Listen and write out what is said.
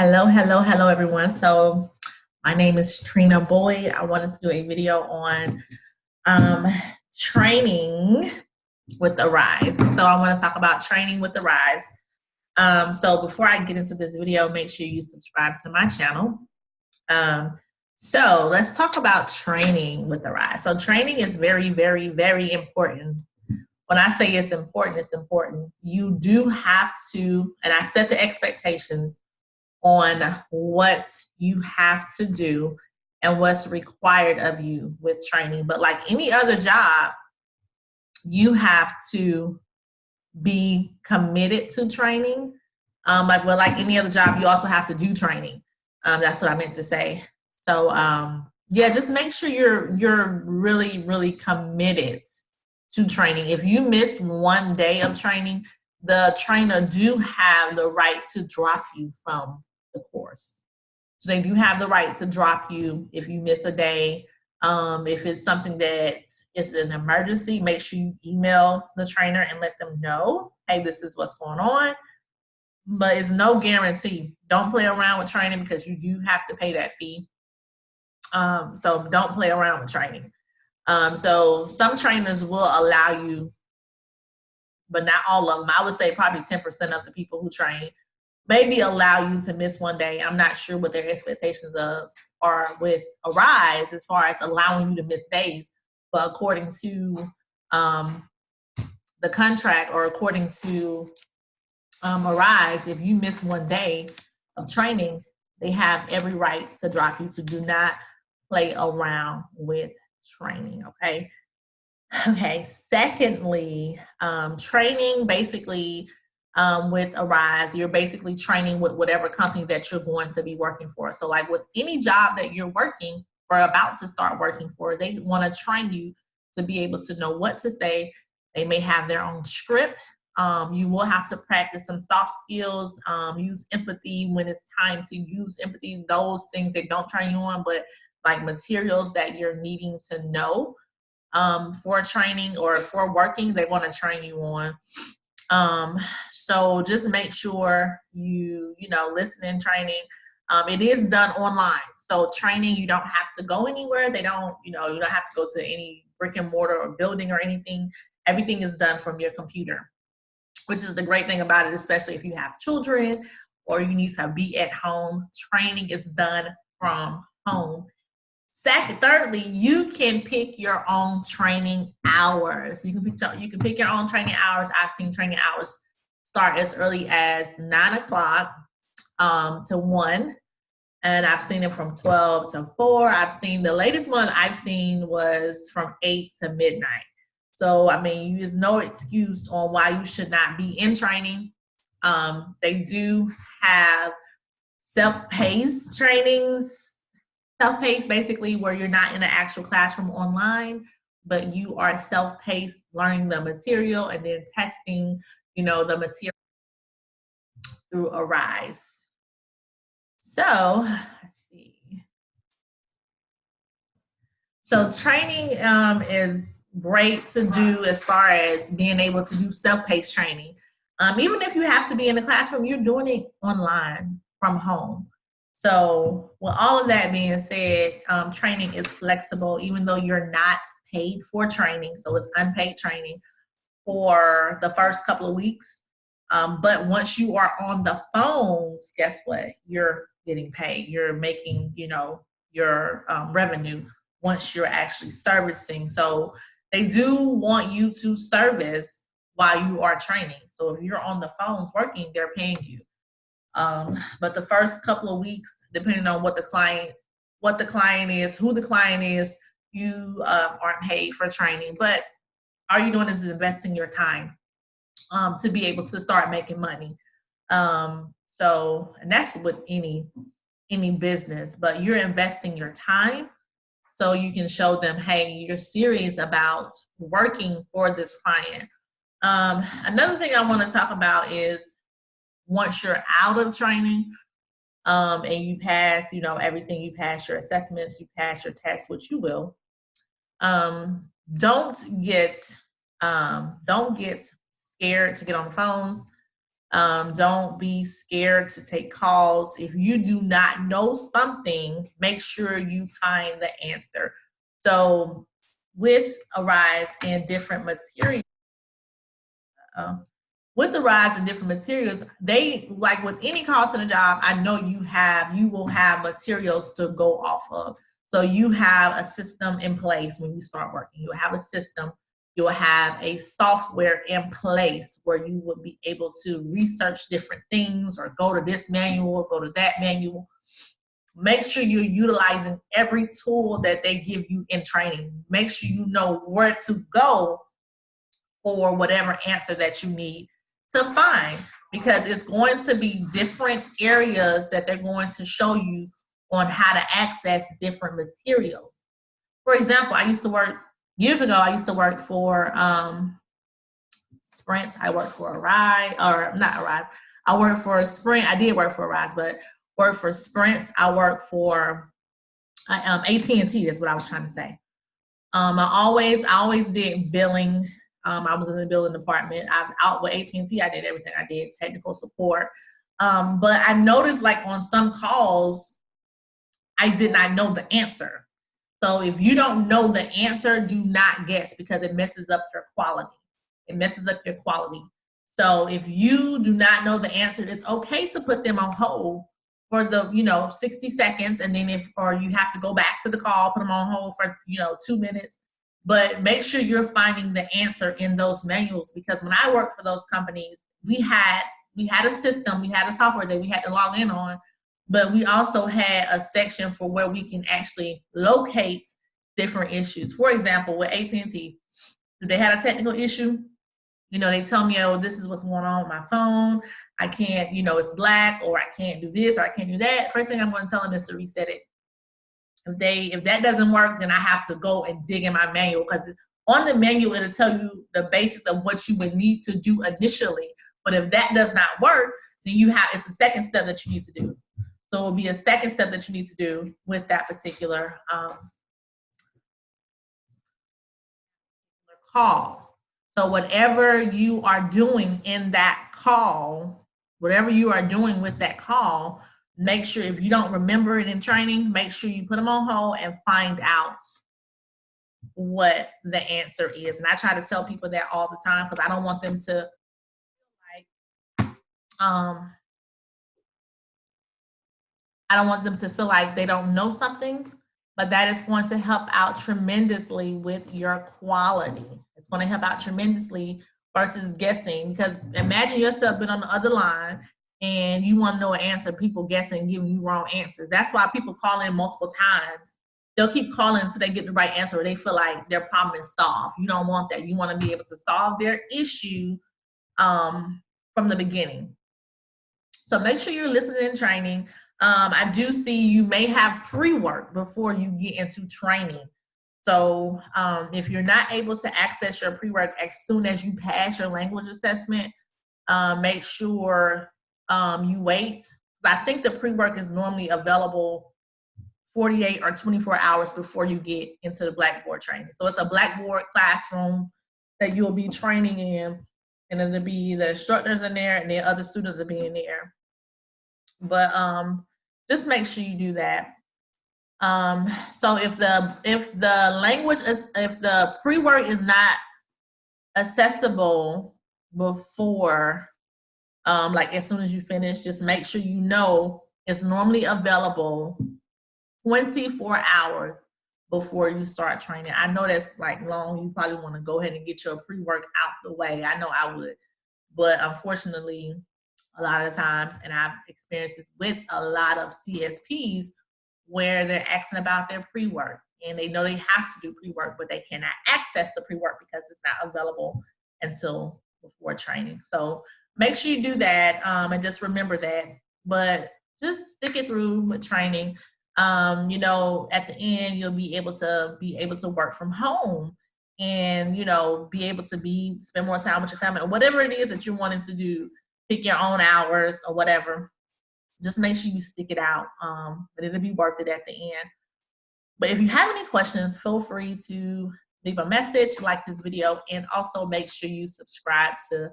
Hello, hello, hello, everyone. So my name is Trina Boyd. I wanted to do a video on um, training with the Rise. So I want to talk about training with the Rise. So before I get into this video, make sure you subscribe to my channel. So let's talk about training with the Rise. So training is very, very, very important. When I say it's important, it's important. You do have to, and I set the expectations on what you have to do and what's required of you with training. But like any other job, you have to be committed to training. Like any other job, you also have to do training. That's what I meant to say. So yeah, just make sure you're really, really committed to training. If you miss one day of training, the trainer do have the right to drop you from the course. So they do have the right to drop you if you miss a day. If it's something that is an emergency, make sure you email the trainer and let them know, hey, this is what's going on. But it's no guarantee. Don't play around with training because you do have to pay that fee. So don't play around with training. So some trainers will allow you, but not all of them. I would say probably 10% of the people who train maybe allow you to miss one day. I'm not sure what their expectations are with Arise as far as allowing you to miss days. But according to the contract, or according to Arise, if you miss one day of training, they have every right to drop you. So do not play around with training, okay? Okay, secondly, training basically with Arise, you're basically training with whatever company that you're going to be working for. So like with any job that you're working or about to start working for, they want to train you to be able to know what to say. They may have their own script. You will have to practice some soft skills, use empathy when it's time to use empathy, those things they don't train you on, but like materials that you're needing to know for training or for working, they want to train you on. So just make sure you listen in training. It is done online. So training, you don't have to go anywhere. They don't, you don't have to go to any brick and mortar or building or anything. Everything is done from your computer, which is the great thing about it, especially if you have children or you need to be at home. Training is done from home. Thirdly, you can pick your own training hours. You can pick your own training hours. I've seen training hours start as early as 9 o'clock to 1, and I've seen it from 12 to 4. I've seen the latest one I've seen was from 8 to midnight. So I mean, there's no excuse on why you should not be in training. They do have self-paced trainings. Self-paced basically where you're not in an actual classroom online, but you are self-paced learning the material and then testing, the material through Arise. So let's see. So training is great to do as far as being able to do self-paced training. Even if you have to be in the classroom, you're doing it online from home. So with all of that being said, training is flexible, even though you're not paid for training. So it's unpaid training for the first couple of weeks. But once you are on the phones, guess what? You're getting paid. You're making, your revenue once you're actually servicing. So they do want you to service while you are training. So if you're on the phones working, they're paying you. But the first couple of weeks, depending on what the client is, who the client is, you aren't paid for training. But all you're doing is investing your time to be able to start making money. And that's with any business, but you're investing your time so you can show them, hey, you're serious about working for this client. Another thing I want to talk about is once you're out of training and you pass, everything, you pass your assessments, you pass your tests, which you will, don't get scared to get on the phones. Don't be scared to take calls. If you do not know something, make sure you find the answer. So with Arise and different materials, they, like with any call center job, I know you will have materials to go off of. So you have a system in place when you start working. You'll have a system. You'll have a software in place where you will be able to research different things or go to this manual or go to that manual. Make sure you're utilizing every tool that they give you in training. Make sure you know where to go for whatever answer that you need to find, because it's going to be different areas that they're going to show you on how to access different materials. For example, years ago, I used to work for Sprint. I worked for Arise, or not Arise. I worked for Sprint. I did work for Arise, but worked for Sprint. I worked for AT&T, that's what I was trying to say. I always did billing. I was in the billing department. I'm out with AT&T. I did everything. I did technical support. But I noticed, like, on some calls, I did not know the answer. So if you don't know the answer, do not guess, because it messes up your quality. It messes up your quality. So if you do not know the answer, it's okay to put them on hold for the 60 seconds, and then or you have to go back to the call, put them on hold for 2 minutes. But make sure you're finding the answer in those manuals, because when I worked for those companies, we had a system, we had a software that we had to log in on, but we also had a section for where we can actually locate different issues. For example, with AT&T, if they had a technical issue, they tell me, oh, this is what's going on with my phone. I can't, it's black, or I can't do this, or I can't do that. First thing I'm going to tell them is to reset it. If that doesn't work, then I have to go and dig in my manual, because on the manual, it'll tell you the basics of what you would need to do initially. But if that does not work, then it's a second step that you need to do. So it'll be a second step that you need to do with that particular call. So whatever you are doing in that call, whatever you are doing with that call, make sure, if you don't remember it in training, make sure you put them on hold and find out what the answer is. And I try to tell people that all the time, because I don't want them to feel like they don't know something, but that is going to help out tremendously with your quality. It's going to help out tremendously versus guessing, because imagine yourself being on the other line and you want to know an answer, people guessing, giving you wrong answers. That's why people call in multiple times. They'll keep calling until they get the right answer, or they feel like their problem is solved. You don't want that. You want to be able to solve their issue from the beginning. So make sure you're listening and training. I do see you may have pre-work before you get into training. So if you're not able to access your pre-work as soon as you pass your language assessment, make sure you wait. I think the pre-work is normally available 48 or 24 hours before you get into the Blackboard training. So it's a Blackboard classroom that you'll be training in, and it'll be the instructors in there, and the other students will be in there. But just make sure you do that. So if the pre-work is not accessible before, like as soon as you finish, just make sure you know it's normally available 24 hours before you start training. I know that's like long. You probably want to go ahead and get your pre-work out the way. I know I would, but unfortunately, a lot of times, and I've experienced this with a lot of CSPs, where they're asking about their pre-work, and they know they have to do pre-work, but they cannot access the pre-work because it's not available until before training. So make sure you do that, and just remember that. But just stick it through with training. At the end, you'll be able to work from home, and be able to spend more time with your family, or whatever it is that you're wanting to do. Pick your own hours or whatever. Just make sure you stick it out, but it'll be worth it at the end. But if you have any questions, feel free to leave a message, like this video, and also make sure you subscribe to